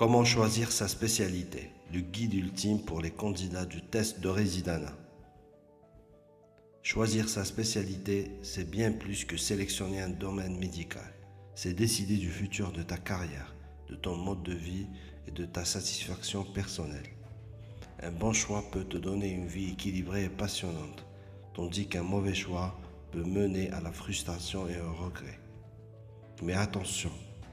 Comment choisir sa spécialité? Le guide ultime pour les candidats du test de résidana. Choisir sa spécialité, c'est bien plus que sélectionner un domaine médical. C'est décider du futur de ta carrière, de ton mode de vie et de ta satisfaction personnelle. Un bon choix peut te donner une vie équilibrée et passionnante, tandis qu'un mauvais choix peut mener à la frustration et au regret. Mais attention,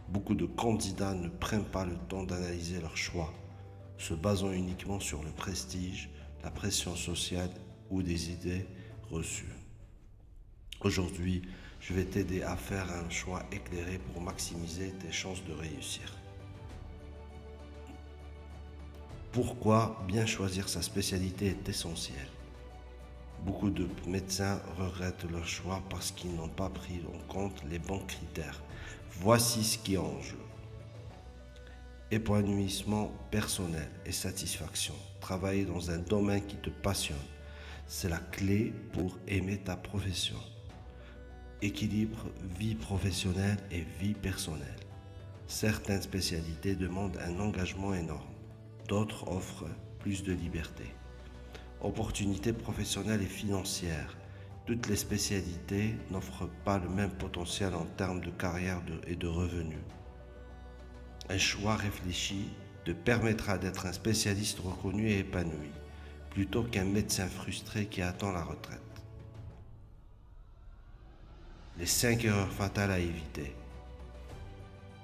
beaucoup de candidats ne prennent pas le temps d'analyser leur choix, se basant uniquement sur le prestige, la pression sociale ou des idées reçues. Aujourd'hui, je vais t'aider à faire un choix éclairé pour maximiser tes chances de réussir. Pourquoi bien choisir sa spécialité est essentiel? Beaucoup de médecins regrettent leur choix parce qu'ils n'ont pas pris en compte les bons critères. Voici ce qui est en jeu. Épanouissement personnel et satisfaction. Travailler dans un domaine qui te passionne, c'est la clé pour aimer ta profession. Équilibre vie professionnelle et vie personnelle. Certaines spécialités demandent un engagement énorme, d'autres offrent plus de liberté. Opportunités professionnelles et financières. Toutes les spécialités n'offrent pas le même potentiel en termes de carrière et de revenus. Un choix réfléchi te permettra d'être un spécialiste reconnu et épanoui, plutôt qu'un médecin frustré qui attend la retraite. Les 5 erreurs fatales à éviter.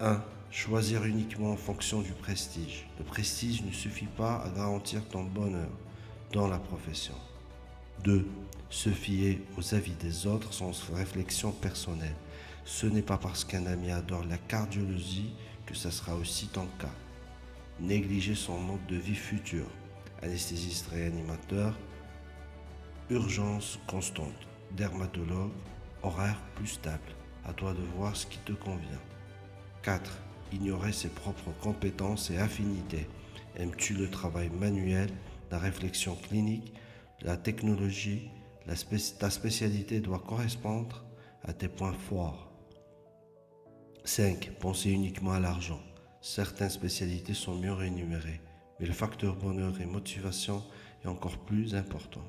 1. Choisir uniquement en fonction du prestige. Le prestige ne suffit pas à garantir ton bonheur dans la profession. 2. Se fier aux avis des autres sans réflexion personnelle. Ce n'est pas parce qu'un ami adore la cardiologie que ça sera aussi ton cas. Négliger son mode de vie futur. Anesthésiste réanimateur, urgence constante, dermatologue, horaire plus stable. À toi de voir ce qui te convient. 4. Ignorer ses propres compétences et affinités. Aimes-tu le travail manuel, la réflexion clinique, la technologie? Ta spécialité doit correspondre à tes points forts. 5. Penser uniquement à l'argent. Certaines spécialités sont mieux rémunérées, mais le facteur bonheur et motivation est encore plus important.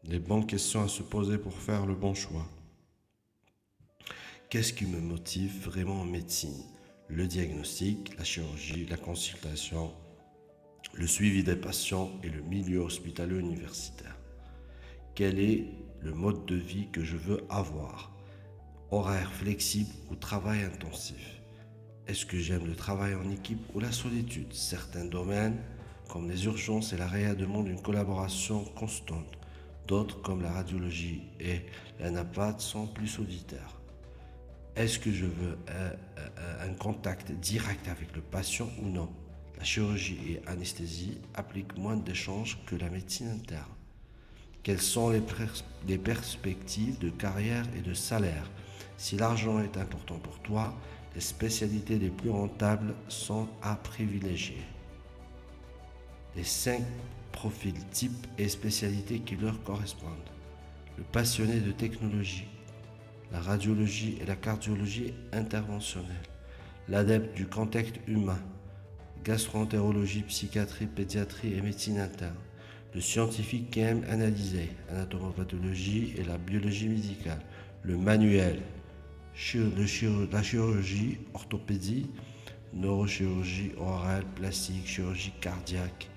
Les bonnes questions à se poser pour faire le bon choix. Qu'est-ce qui me motive vraiment en médecine? Le diagnostic, la chirurgie, la consultation, le suivi des patients et le milieu hospitalier universitaire. Quel est le mode de vie que je veux avoir? Horaire flexible ou travail intensif? Est-ce que j'aime le travail en équipe ou la solitude? Certains domaines, comme les urgences et la réa, demandent une collaboration constante. D'autres, comme la radiologie et la NAPAD, sont plus solitaires. Est-ce que je veux un contact direct avec le patient ou non? La chirurgie et anesthésie appliquent moins d'échanges que la médecine interne. Quelles sont les perspectives de carrière et de salaire? Si l'argent est important pour toi, les spécialités les plus rentables sont à privilégier. Les 5 profils types et spécialités qui leur correspondent. Le passionné de technologie, la radiologie et la cardiologie interventionnelle, l'adepte du contact humain, gastroentérologie, psychiatrie, pédiatrie et médecine interne, le scientifique qui aime analyser, anatomopathologie et la biologie médicale, le manuel, la chirurgie, orthopédie, neurochirurgie orale, plastique, chirurgie cardiaque,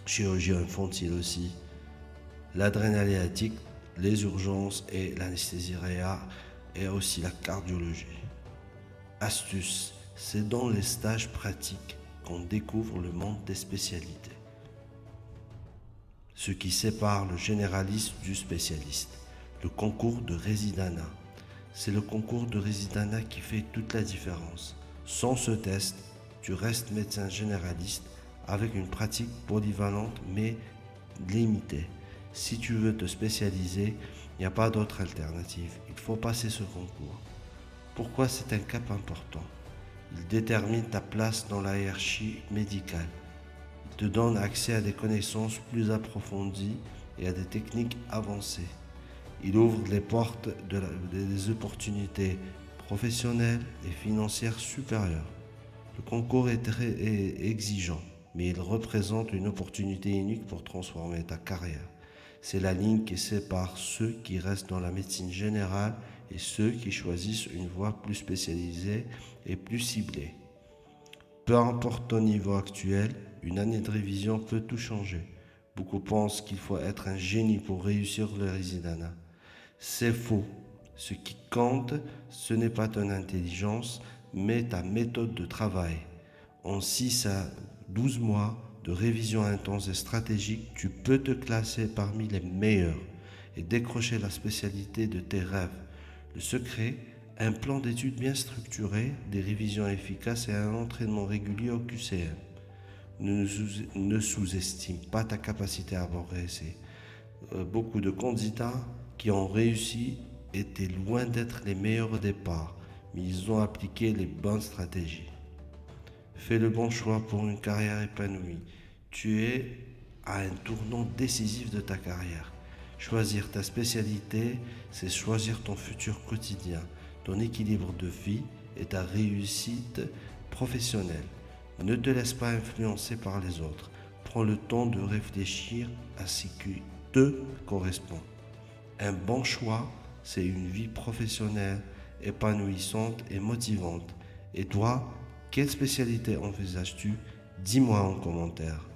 chirurgie infantile aussi, l'adrénaléatique, les urgences et l'anesthésie réa et aussi la cardiologie. Astuce, c'est dans les stages pratiques qu'on découvre le monde des spécialités. Ce qui sépare le généraliste du spécialiste, le concours de résidana. C'est le concours de résidana qui fait toute la différence. Sans ce test, tu restes médecin généraliste avec une pratique polyvalente mais limitée. Si tu veux te spécialiser, il n'y a pas d'autre alternative. Il faut passer ce concours. Pourquoi c'est un cap important? Il détermine ta place dans la hiérarchie médicale. Il te donne accès à des connaissances plus approfondies et à des techniques avancées. Il ouvre les portes des opportunités professionnelles et financières supérieures. Le concours est exigeant, mais il représente une opportunité unique pour transformer ta carrière. C'est la ligne qui sépare ceux qui restent dans la médecine générale et ceux qui choisissent une voie plus spécialisée et plus ciblée. Peu importe ton niveau actuel, une année de révision peut tout changer. Beaucoup pensent qu'il faut être un génie pour réussir le résidana. C'est faux. Ce qui compte, ce n'est pas ton intelligence, mais ta méthode de travail. En 6 à 12 mois de révision intense et stratégique, tu peux te classer parmi les meilleurs et décrocher la spécialité de tes rêves. Le secret, un plan d'études bien structuré, des révisions efficaces et un entraînement régulier au QCM. Ne sous-estime pas ta capacité à progresser. Beaucoup de candidats qui ont réussi étaient loin d'être les meilleurs au départ, mais ils ont appliqué les bonnes stratégies. Fais le bon choix pour une carrière épanouie. Tu es à un tournant décisif de ta carrière. Choisir ta spécialité, c'est choisir ton futur quotidien, ton équilibre de vie et ta réussite professionnelle. Ne te laisse pas influencer par les autres. Prends le temps de réfléchir à ce qui te correspond. Un bon choix, c'est une vie professionnelle épanouissante et motivante. Et toi, quelle spécialité envisages-tu? Dis-moi en commentaire.